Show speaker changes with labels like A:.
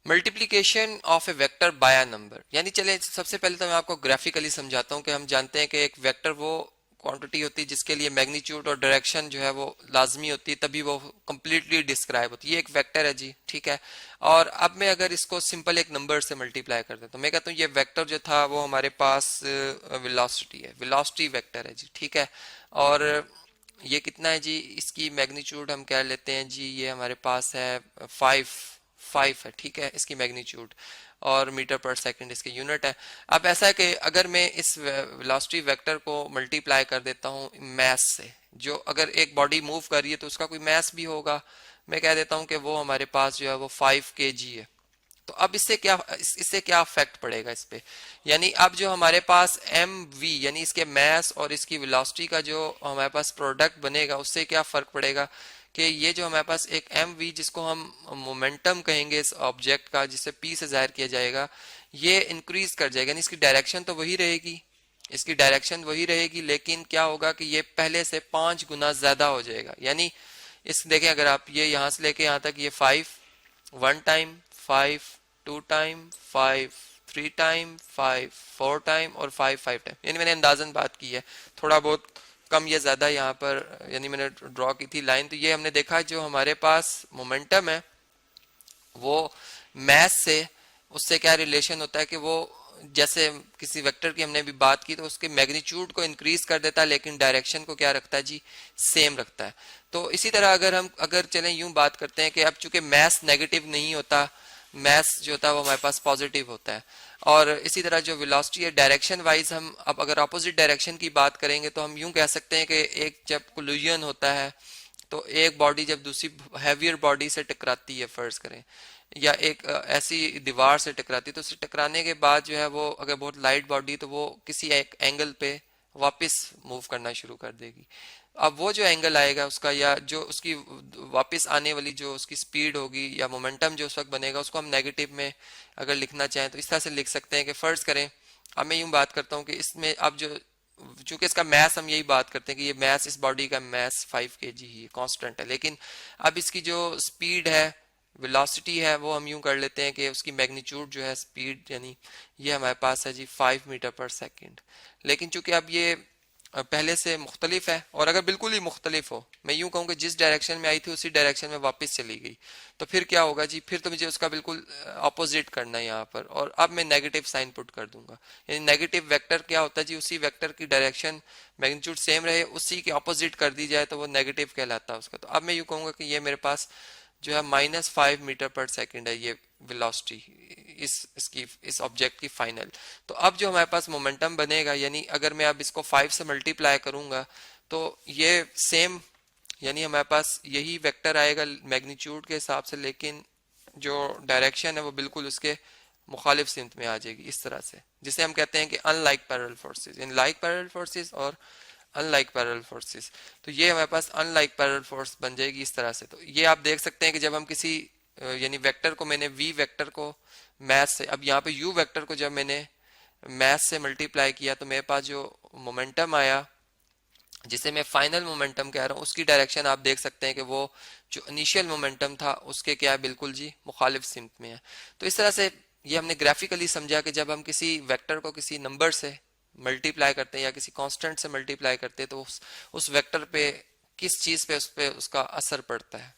A: Multiplication of A vector by a number, यानी चले सबसे पहले तो मैं आपको ग्राफिकली समझाता हूँ कि हम जानते हैं कि एक वेक्टर वो क्वांटिटी होती है जिसके लिए मैग्नीट्यूड और डायरेक्शन जो है वो लाजमी होती है, तभी वो कंप्लीटली डिस्क्राइब होती है। ये एक वेक्टर है जी, ठीक है। और अब मैं अगर इसको सिंपल एक नंबर से मल्टीप्लाई कर देता हूँ, मैं कहता हूँ ये वेक्टर जो था वो हमारे पास वेलोसिटी है, वेलोसिटी वेक्टर है जी, ठीक है। और ये कितना है जी, इसकी मैग्नीट्यूड हम कह लेते हैं जी, ये हमारे पास है 5 है, ठीक है, इसकी मैग्नीट्यूड। और मीटर पर सेकंड इसके यूनिट है। अब ऐसा है कि अगर मैं इस वेलोसिटी वेक्टर को मल्टीप्लाई कर देता हूँ मैस से, जो अगर एक बॉडी मूव कर रही है तो उसका कोई मैस भी होगा, मैं कह देता हूँ कि वो हमारे पास जो है वो 5 kg है। तो अब इससे क्या इफेक्ट पड़ेगा इस पे, यानी अब जो हमारे पास एम वी यानी इसके मैस और इसकी वेलोसिटी का जो हमारे पास प्रोडक्ट बनेगा, उससे क्या फर्क पड़ेगा कि ये जो हमारे पास एक एम वी जिसको हम मोमेंटम कहेंगे इस ऑब्जेक्ट का, जिसे पी से जाहिर किया जाएगा, ये इंक्रीज कर जाएगा, यानी इसकी डायरेक्शन तो वही रहेगी, इसकी डायरेक्शन वही रहेगी, लेकिन क्या होगा कि ये पहले से 5 गुना ज्यादा हो जाएगा। यानी इस देखें, अगर आप ये यहां से लेके यहां तक, ये 5 1 टाइम, 5 2 टाइम, 5 3 टाइम, 5 4 टाइम और 5 5 टाइम, यानी मैंने अंदाजन बात की है, थोड़ा बहुत कम या ज्यादा यहाँ पर, यानी मैंने ड्रॉ की थी लाइन। तो ये हमने देखा जो हमारे पास मोमेंटम है वो मैथ से उससे क्या रिलेशन होता है कि वो जैसे किसी वेक्टर की हमने भी बात की तो उसके मैग्नीट्यूड को इंक्रीज कर देता है, लेकिन डायरेक्शन को क्या रखता है जी, सेम रखता है। तो इसी तरह अगर चलें यूं बात करते हैं कि अब चूंकि मैथ नेगेटिव नहीं होता, मैथ जो होता है वो हमारे पास पॉजिटिव होता है। और इसी तरह जो वेलोसिटी है डायरेक्शन वाइज, हम अब अगर अपोजिट डायरेक्शन की बात करेंगे तो हम यूं कह सकते हैं कि एक जब कोलिजन होता है तो एक बॉडी जब दूसरी हैवियर बॉडी से टकराती है, फर्ज करें, या एक ऐसी दीवार से टकराती है, तो उससे टकराने के बाद जो है वो अगर बहुत लाइट बॉडी तो वो किसी एक एंगल पे वापस मूव करना शुरू कर देगी। अब वो जो एंगल आएगा उसका, या जो उसकी वापस आने वाली जो उसकी स्पीड होगी या मोमेंटम जो उस वक्त बनेगा, उसको हम नेगेटिव में अगर लिखना चाहें तो इस तरह से लिख सकते हैं कि फर्ज करें, अब मैं यूं बात करता हूं कि इसमें अब जो चूंकि इसका मैस हम यही बात करते हैं कि ये मैस, इस बॉडी का मैस 5 kg ही कांस्टेंट है, लेकिन अब इसकी जो स्पीड है, वेलोसिटी है, वो हम यूं कर लेते हैं कि उसकी मैग्नीट्यूड जो है स्पीड, यानी ये हमारे पास है जी 5 मीटर पर सेकेंड। लेकिन चूंकि अब ये पहले से मुख्तलिफ है, और अगर बिल्कुल ही मुख्तलिफ हो, मैं यूं कहूँ कि जिस डायरेक्शन में आई थी उसी डायरेक्शन में वापस चली गई, तो फिर क्या होगा जी, फिर तो मुझे उसका बिल्कुल अपोजिट करना है यहाँ पर, और अब मैं नेगेटिव साइन पुट कर दूंगा। यानी नेगेटिव वेक्टर क्या होता है जी, उसी वेक्टर की डायरेक्शन मैग्नीट्यूड सेम रहे, उसी के अपोजिट कर दी जाए तो वो नेगेटिव कहलाता है उसका। तो अब मैं यूं कहूंगा कि ये मेरे पास जो है -5 मीटर पर सेकेंड है, ये वेलोसिटी इस ऑब्जेक्ट की फाइनल। तो अब जो हमारे पास मोमेंटम बनेगा, यानी अगर मैं अब इसको 5 से मल्टीप्लाई करूंगा तो ये सेम, यानी हमारे पास यही वेक्टर आएगा मैग्नीट्यूड के हिसाब से, लेकिन जो डायरेक्शन है वो बिल्कुल उसके मुखालिफ सिमत में आ जाएगी, इस तरह से, जिसे हम कहते हैं कि unlike parallel forces, in like parallel forces और अनलाइक पैरेलल फोर्सेस। तो ये हमारे पास अनलाइक पैरेलल फोर्स बन जाएगी इस तरह से। तो ये आप देख सकते हैं कि जब हम किसी यानी वेक्टर को, मैंने वी वेक्टर को मैथ से, अब यहाँ पे यू वेक्टर को जब मैंने मैथ से मल्टीप्लाई किया तो मेरे पास जो मोमेंटम आया, जिसे मैं फाइनल मोमेंटम कह रहा हूँ, उसकी डायरेक्शन आप देख सकते हैं कि वो जो इनिशियल मोमेंटम था उसके क्या बिल्कुल जी मुखालिफ सिमत में है। तो इस तरह से ये हमने ग्राफिकली समझा कि जब हम किसी वेक्टर को किसी नंबर से मल्टीप्लाई करते हैं या किसी कांस्टेंट से मल्टीप्लाई करते हैं तो उस वेक्टर पे किस चीज पे उस पे उसका असर पड़ता है।